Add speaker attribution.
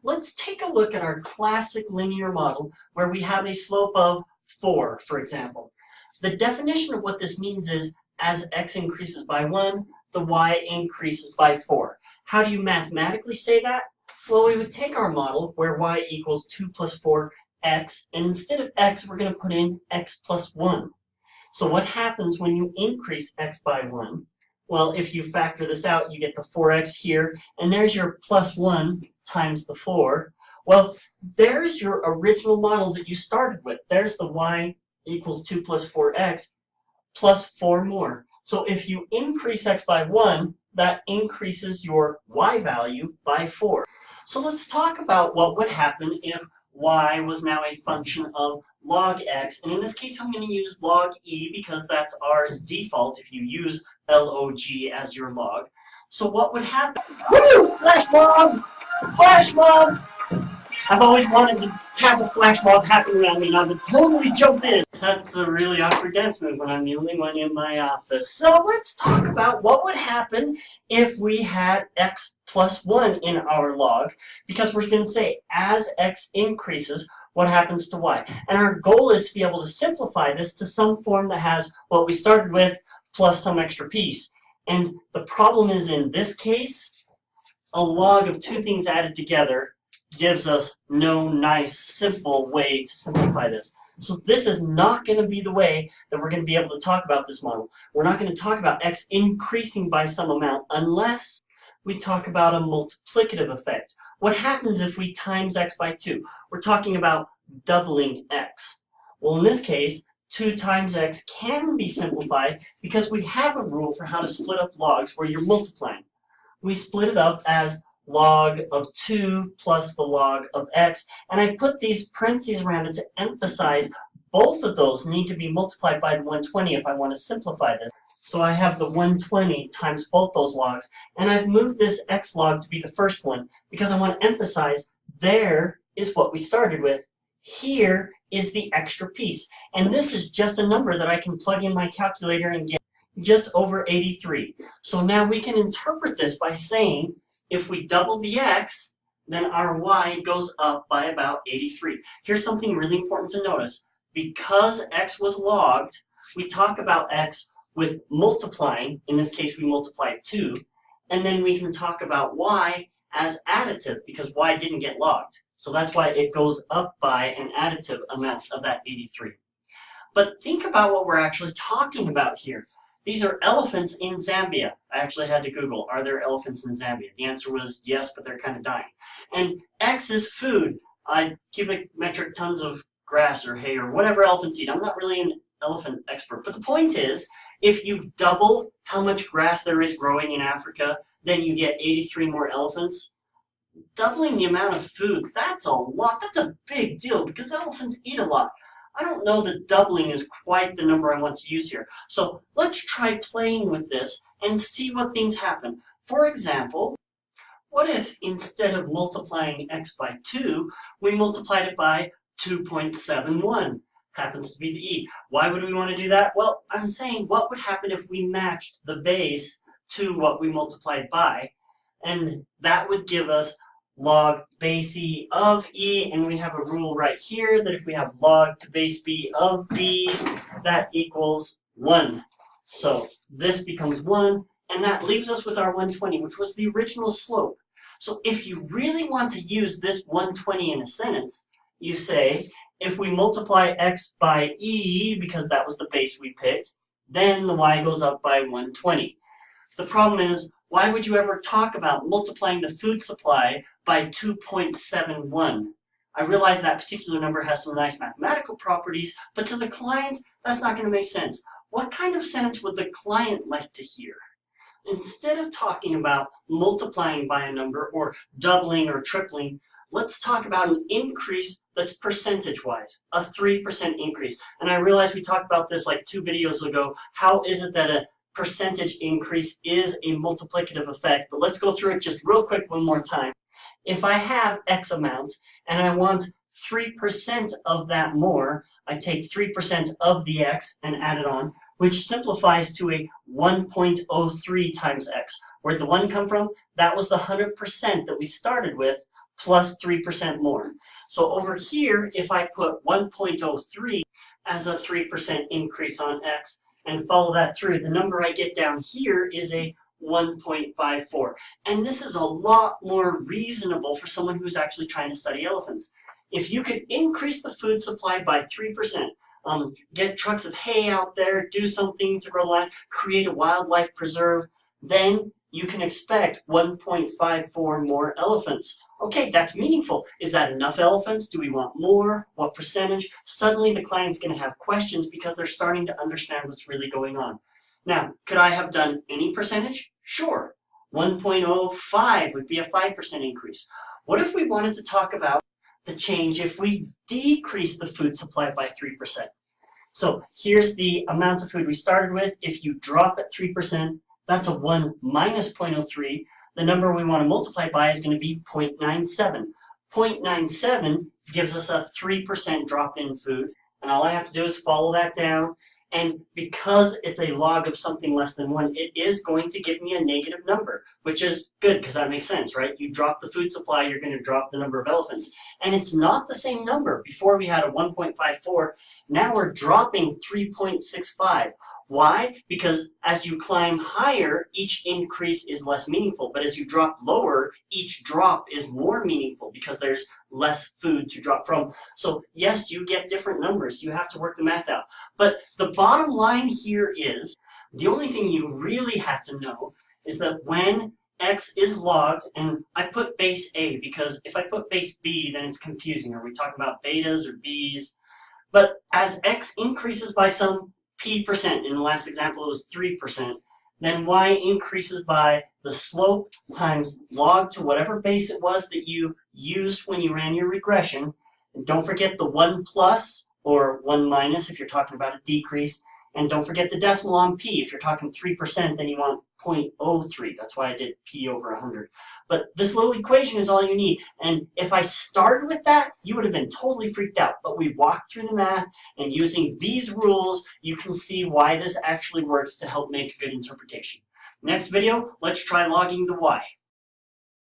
Speaker 1: Let's take a look at our classic linear model where we have a slope of 4, for example. The definition of what this means is as x increases by 1, the y increases by 4. How do you mathematically say that? Well, we would take our model where y equals 2 plus 4x, and instead of x, we're going to put in x plus 1. So what happens when you increase x by 1? Well, if you factor this out, you get the 4x here, and there's your plus 1 times the 4. Well, there's your original model that you started with. There's the y equals 2 plus 4x plus 4 more. So if you increase x by 1, that increases your y value by 4. So let's talk about what would happen if y was now a function of log x, and in this case I'm going to use log e because that's ours default if you use log as your log. So what would happen? Woo! Flash mob! Flash mob! I've always wanted to have a flash mob happen around me and I would totally jump in. That's a really awkward dance move when I'm the only one in my office. So let's talk about what would happen if we had x plus 1 in our log, because we're going to say as x increases, what happens to y? And our goal is to be able to simplify this to some form that has what we started with plus some extra piece. And the problem is in this case, a log of two things added together gives us no nice, simple way to simplify this. So this is not going to be the way that we're going to be able to talk about this model. We're not going to talk about x increasing by some amount unless we talk about a multiplicative effect. What happens if we times x by 2? We're talking about doubling x. Well, in this case, 2 times x can be simplified because we have a rule for how to split up logs where you're multiplying. We split it up as log of 2 plus the log of x, and I put these parentheses around it to emphasize both of those need to be multiplied by the 120 if I want to simplify this. So I have the 120 times both those logs, and I've moved this x log to be the first one because I want to emphasize there is what we started with. Here is the extra piece, and this is just a number that I can plug in my calculator and get just over 83. So now we can interpret this by saying if we double the x, then our y goes up by about 83. Here's something really important to notice. Because x was logged, we talk about x with multiplying. In this case, we multiplied 2. And then we can talk about y as additive because y didn't get logged. So that's why it goes up by an additive amount of that 83. But think about what we're actually talking about here. These are elephants in Zambia. I actually had to Google, are there elephants in Zambia? The answer was yes, but they're kind of dying. And X is food, cubic metric tons of grass or hay or whatever elephants eat. I'm not really an elephant expert, but the point is, if you double how much grass there is growing in Africa, then you get 83 more elephants. Doubling the amount of food, that's a lot. That's a big deal because elephants eat a lot. I don't know that doubling is quite the number I want to use here. So let's try playing with this and see what things happen. For example, what if instead of multiplying x by 2, we multiplied it by 2.71? Happens to be the e. Why would we want to do that? Well, I'm saying what would happen if we matched the base to what we multiplied by? And that would give us log base e of e, and we have a rule right here that if we have log to base b of b, that equals 1. So this becomes 1, and that leaves us with our 120, which was the original slope. So if you really want to use this 120 in a sentence, you say, if we multiply x by e, because that was the base we picked, then the y goes up by 120. The problem is, why would you ever talk about multiplying the food supply by 2.71? I realize that particular number has some nice mathematical properties, but to the client, that's not going to make sense. What kind of sentence would the client like to hear? Instead of talking about multiplying by a number or doubling or tripling, let's talk about an increase that's percentage-wise, a 3% increase. And I realize we talked about this like 2 videos ago. How is it that a percentage increase is a multiplicative effect? But let's go through it just real quick one more time. If I have X amount and I want 3% of that more, I take 3% of the X and add it on, which simplifies to a 1.03 times X. Where'd the 1 come from? That was the 100% that we started with, plus 3% more. So over here, if I put 1.03 as a 3% increase on x and follow that through, the number I get down here is a 1.54. And this is a lot more reasonable for someone who's actually trying to study elephants. If you could increase the food supply by 3%, get trucks of hay out there, do something to grow land, create a wildlife preserve, then you can expect 1.54 more elephants. Okay, that's meaningful. Is that enough elephants? Do we want more? What percentage? Suddenly the client's going to have questions because they're starting to understand what's really going on. Now, could I have done any percentage? Sure. 1.05 would be a 5% increase. What if we wanted to talk about the change if we decrease the food supply by 3%? So here's the amount of food we started with. If you drop it 3%, that's a 1 minus 0.03. The number we want to multiply by is going to be 0.97. 0.97 gives us a 3% drop in food. And all I have to do is follow that down. And because it's a log of something less than 1, it is going to give me a negative number, which is good because that makes sense, right? You drop the food supply, you're going to drop the number of elephants. And it's not the same number. Before we had a 1.54, now we're dropping 3.65. Why? Because as you climb higher, each increase is less meaningful. But as you drop lower, each drop is more meaningful because there's less food to drop from. So yes, you get different numbers. You have to work the math out. But the bottom line here is, the only thing you really have to know is that when x is logged, and I put base A because if I put base B, then it's confusing. Are we talking about betas or b's? But as x increases by some p%, in the last example it was 3%, then y increases by the slope times log to whatever base it was that you used when you ran your regression. And don't forget the 1 plus or 1 minus if you're talking about a decrease. And don't forget the decimal on p. If you're talking 3%, then you want 0.03. That's why I did p over 100. But this little equation is all you need. And if I started with that, you would have been totally freaked out. But we walked through the math, and using these rules, you can see why this actually works to help make a good interpretation. Next video, let's try logging the y.